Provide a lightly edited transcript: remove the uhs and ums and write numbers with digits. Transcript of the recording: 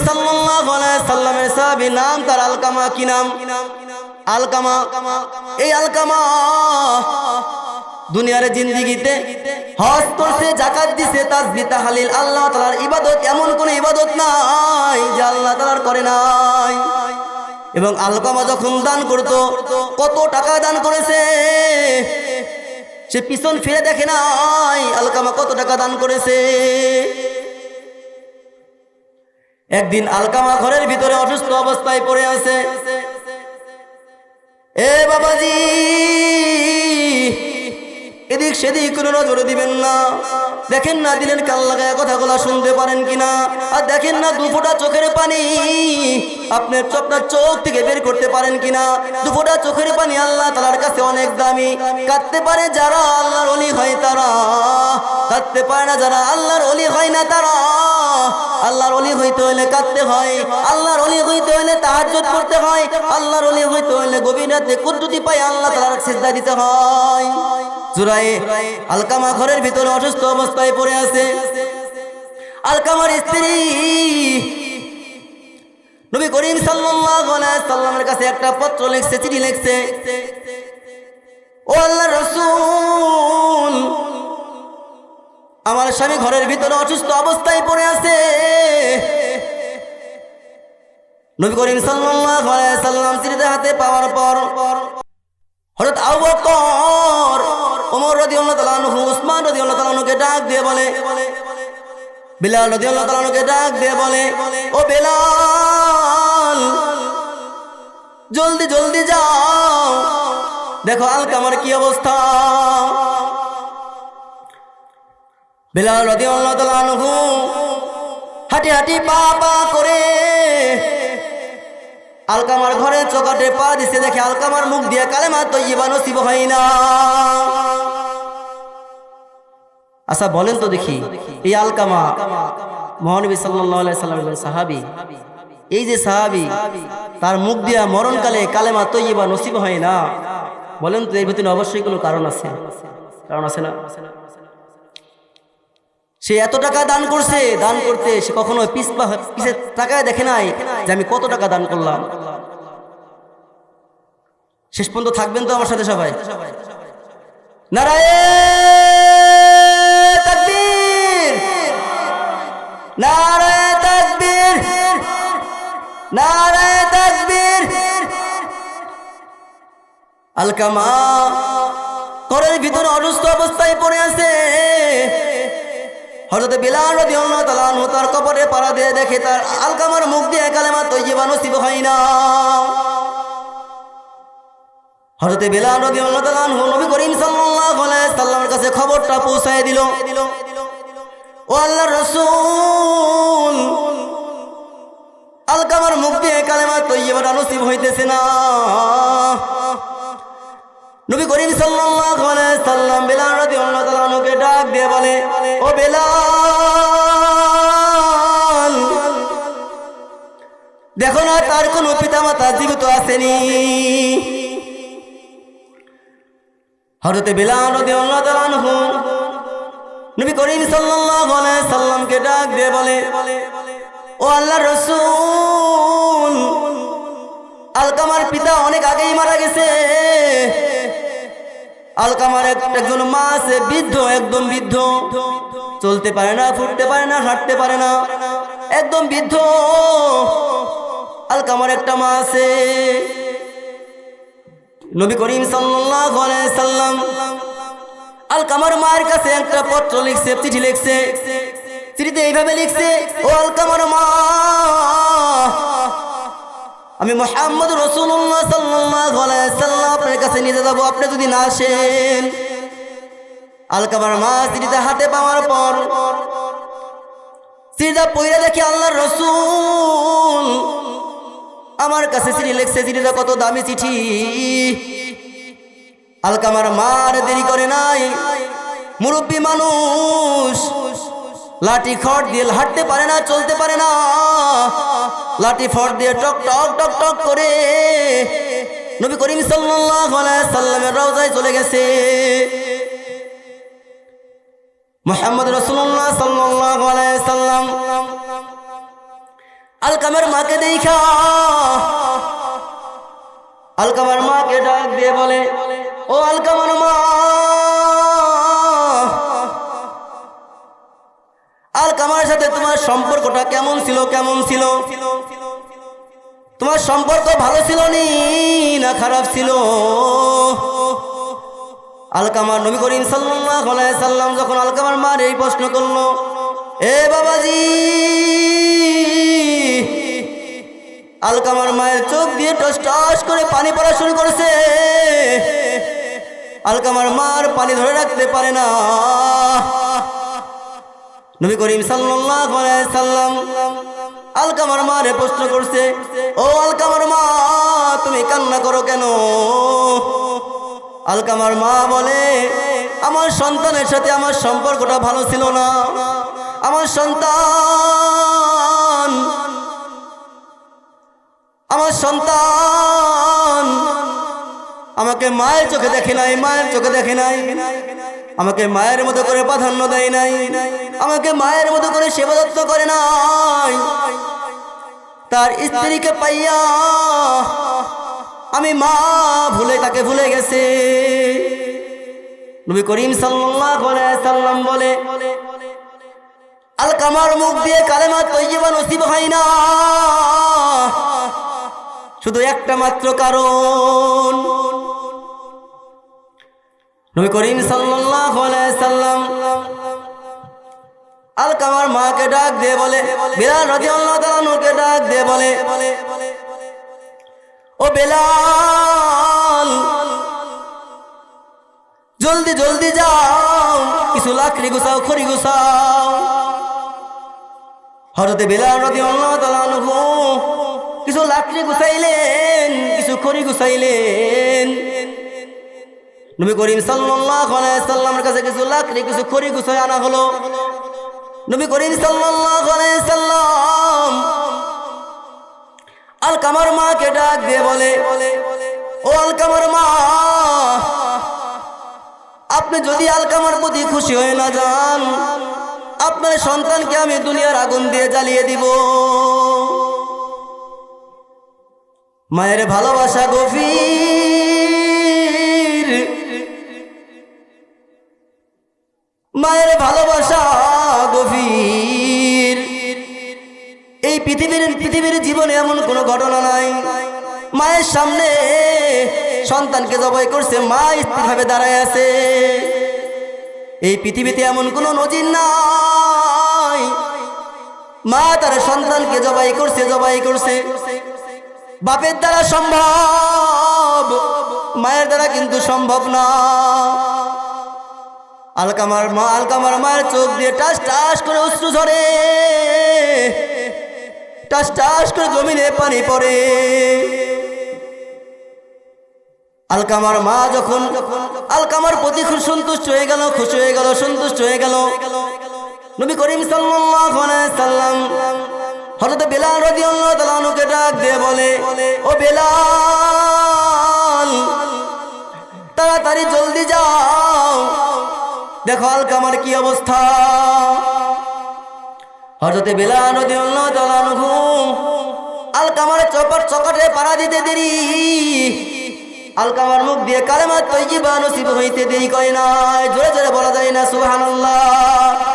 সাল্লাল্লাহু আলাইহি সাল্লামের সাহাবী নাম তার আলকামা। কি নাম? আলকামা। এই আলকামা দুনিয়ার জিন্দেগিতে হজ করছে, যাকাত দিছে, তাসবিহ তাহলিল, আল্লাহ তাআলার ইবাদত এমন কোন ইবাদত নাই যে আল্লাহ তাআলার করে নাই। এবং আলকামা যখন দান করত, কত টাকা দান করেছে সে পিছন ফিরে দেখে নাই আলকামা কত টাকা দান করেছে। একদিন আলকামা ঘরের ভিতরে অসুস্থ অবস্থায় পড়ে আছে। এ বাবাজি, এদিক সেদিক কোনো নজর দিবেন না। দেখেন না দিলেন কাল লাগায় কথাগুলা শুনতে পারেন কিনা। আর দেখেন না দুফোঁটা চোখের পানি আপনার চোখ থেকে বের করতে পারেন কিনা। দুফোঁটা চোখের পানি আল্লাহ তাআলার কাছে অনেক দামি। কাঁদতে পারে যারা আল্লাহর ওলি হয় তারা, কাঁদতে পারে না যারা আল্লাহর ওলি হয় না তারা। আল্লাহর ওলি হইতে হলে কাঁদতে হয়, আল্লাহর ওলি হইতে হলে তাহাজ্জুদ করতে হয়, আল্লাহর ওলি হইতে হলে গভীর রাতে কুদরতি পায় আল্লাহ তাআলার সিজদা দিতে হয়। জুরায়ে আলকামা ঘরের ভিতরে অসুস্থ অবস্থায় পড়ে আছে। আলকামার স্ত্রী নবী করিম সাল্লাল্লাহু আলাইহি সাল্লামের কাছে একটা পত্র লিখছে, চিঠি লিখছে। ও আল্লাহর রাসূল, আমার স্বামী ঘরের ভিতরে অসুস্থ অবস্থায় পড়ে আছে। নবী করিম সাল্লাল্লাহু আলাইহি সাল্লাম চিঠিটা হাতে পাওয়ার পর হযরত আবু বকর, ওমর রাদিয়াল্লাহু তাআলা আনহু, উসমান রাদিয়াল্লাহু তাআলা আনহুকে ডাক দিয়ে বলে, বিলাল রাদিয়াল্লাহু তাআলা আনহুকে ডাক দিয়ে বলে, ও বেলাল, জলদি জলদি যাও, দেখো আলকামার কি অবস্থা। বেলাল রাদিয়াল্লাহু তাআলা আনহু হাঁটি হাঁটি পা পা করে আলকামার ঘরে চৌকাঠে পা দিছে। দেখে আলকামার মুখ দিয়ে কালেমা তয়্যিবা নসিব হয় না। আচ্ছা বলেন তো দেখি, এই আলকামা মহানবী সাল্লাল্লাহু আলাইহি সাল্লামের সাহাবী, এই যে সাহাবী তার মুখ দিয়া মরণকালে কালেমা তয়্যিবা নসিব হয় না, বলেন তো এর ভিতরে অবশ্যই কোনো কারণ আছে। কারণ আছে না? সে এত টাকা দান করছে, দান করতে সে কখনো পিছে টাকায় দেখে নাই যে আমি কত টাকা দান করলাম। শেষ পর্যন্ত থাকবেন তো আমার সাথে সবাই? নারায়ে তাকবীর, নারায়ে তাকবীর, নারায়ে তাকবীর। আলকামা ঘরের ভিতরে অসুস্থ অবস্থায় পড়ে আছে। হযরত বিলাল রাদিয়াল্লাহু তাআলা আনহু তার কবরে পাড়া দিয়ে দেখে তার আলকামার মুখ দিয়ে কালেমা তয়্যিবা নসিব হয় না। হযরত বিলাল রাদিয়াল্লাহু তাআলা আনহু নবী করিম সাল্লাল্লাহু আলাইহি সাল্লামের কাছে খবরটা পৌঁছায় দিল। ও আল্লাহর রাসূল, আলকামার মুখ দিয়ে কালেমা তয়্যিবা নসিব হইতেছে না। নবী করিম সাল্লাল্লাহু আলাইহি সাল্লাম বিলাল রাদিয়াল্লাহু তাআলা আনহুকে ডাক দিয়ে বলে, ও বেলাল, দেখো না তার কোনো পিতামাতা জীবিত আসেনি। হযরত বিলাল রাদিয়াল্লাহু তাআলা আনহু নবী করিম সাল্লাল্লাহু আলাইহি সাল্লামকে ডাক দিয়ে বলে, ও আল্লাহর রাসূল, আলকামার পিতা অনেক আগেই মারা গেছে। আলকামার একজন মা আছে, বৃদ্ধ, একদম বৃদ্ধ, চলতে পারে না, ফুটতে পারে না, হাঁটতে পারে না, একদম বৃদ্ধ। আলকামার একটা মা আছে। নবী করিম সাল্লাল্লাহু আলাইহি সাল্লাম আলকামার মায়ের কাছে একটা পত্র লিখছে, চিঠি লিখছে। চিঠিতে এইভাবে লিখছে, ও আলকামার মা, আমি মুহাম্মদ রাসূলুল্লাহ সাল্লাল্লাহু আলাইহি সাল্লাম আপনার কাছে নিয়ে যাব, আপনি যদি না আসেন। আলকামার মা চিঠিটা হাতে পাওয়ার পর চিঠিটা পড়ে দেখে আল্লাহর রাসূল আমার কাছে চিঠি লিখছে। চিঠিটা কত দামি চিঠি। আলকামার মা আর দেরি করে নাই, মুরব্বী মানুষ, লাঠি খড় দিয়ে হাঁটতে পারে না, চলতে পারে না, লাঠি খড় দিয়ে টক টক টক টক করে নবী করিম সাল্লাল্লাহু আলাইহি সাল্লামের রওজায় চলে গেছে। মুহাম্মদ রাসূলুল্লাহ সাল্লাল্লাহু আলাইহি সাল্লাম আলকামার মাকে দেখা আলকামার মাকে ডাক দিয়ে বলে, ও আলকামার মা, আলকামার সাথে তোমার সম্পর্কটা কেমন ছিল? তোমার সম্পর্ক ভালো ছিল না খারাপ ছিল? আলকামার নবী করিম সাল্লাল্লাহু আলাইহি সাল্লাম যখন আলকামার মার এই প্রশ্ন করলো, এ বাবাজি, আলকামার মায়ের চোখ দিয়ে টস টস করে পানি পড়া শুরু করেছে। আলকামার মার পানি ধরে রাখতে পারে না। নবী করিম সাল্লাল্লাহু আলাইহি সাল্লাম আলকামার মারে প্রশ্ন করছে, ও আলকামার মা, তুমি কান্না করো কেন? আলকামার মা বলে, আমার সন্তানের সাথে আমার সম্পর্কটা ভালো ছিল না। আমার সন্তান আমাকে মায়ের চোখে দেখে নাই, আমাকে মায়ের মতো করে প্রাধান্য দেয় নাই, আমাকে মায়ের মতো করে সেবা যত্ন করে নাই। তার স্ত্রীকে পাইয়া আমি মা তাকে ভুলে গেছে। নবী করিম সাল্লাল্লাহু আলাইহি সাল্লাম বলে, আলকামার মুখ দিয়ে কালেমা তৈয়্যিবা নসিব হয় না, শুধু একটা মাত্র কারণ। নবী করিম সাল্লাল্লাহু আলাইহি সাল্লাম আলকামার মাকে ডাক দিয়ে বলে, বিলাল রাদিয়াল্লাহু তাআলা আনহুকে ডাক দিয়ে বলে, ও বেলাল, জলদি জলদি যাও, কিছু লাকড়ি গুছাও, খড়ি গুছাও। হযরত বেলাল রাদিয়াল্লাহু তাআলা আনহু কিছু লাকড়ি গুছাইলেন, কিছু খড়ি গুছাইলেন। নবী করিম সাল্লাল্লাহু আলাইহি সাল্লামের কাছে কিছু লাকড়ি, কিছু খড়ি গুছায় আনা হলো। নবী করিম সাল্লাল্লাহু আলাইহি সাল্লাম আলকামার মাকে ডাক দিয়ে বলে, ও আলকামার মা, আপনি যদি আলকামার প্রতি খুশি হয়ে না যান, আপনার সন্তানকে আমি দুনিয়ার আগুন দিয়ে জ্বালিয়ে দিব। মায়ের ভালোবাসা গভীর, মায়ের ভালোবাসা গভীর। এই পৃথিবীর জীবনে এমন কোনো ঘটনা নাই মায়ের সামনে সন্তানকে জবাই করছে, মা স্থিরভাবে দাঁড়ায় আছে। এই পৃথিবীতে এমন কোনো নজির নাই মা তার সন্তানকে জবাই করছে। বাপের দ্বারা সম্ভব, মায়ের দ্বারা কিন্তু সম্ভব না। আলকামার মায়ের চোখ দিয়ে টাস টাস করে অশ্রু ঝরে, টাস টাস করে জমিনে পানি পড়ে। আলকামার মা যখন আলকামার প্রতি খুব সন্তুষ্ট হয়ে গেল, সন্তুষ্ট হয়ে গেল, নবী করিম সাল্লাল্লাহু আলাইহি সাল্লাম হযরত বেলাল রাদিয়াল্লাহু তাআলা আনহুকে ডাক দিয়ে বলে, ও বেলাল, তাড়াতাড়ি জলদি যাও, দেখো আলকামার কি অবস্থা। হযরত বেলাল রাদিয়াল্লাহু তাআলা আনহু আলকামার চকাটে পাড়া দিতে দেরি, আলকামার মুখ দিয়ে কালেমা তৈয়্যিবা নসিব হইতে দেরি করে নাই। জোরে জোরে বলা যায় না সুবহানাল্লাহ।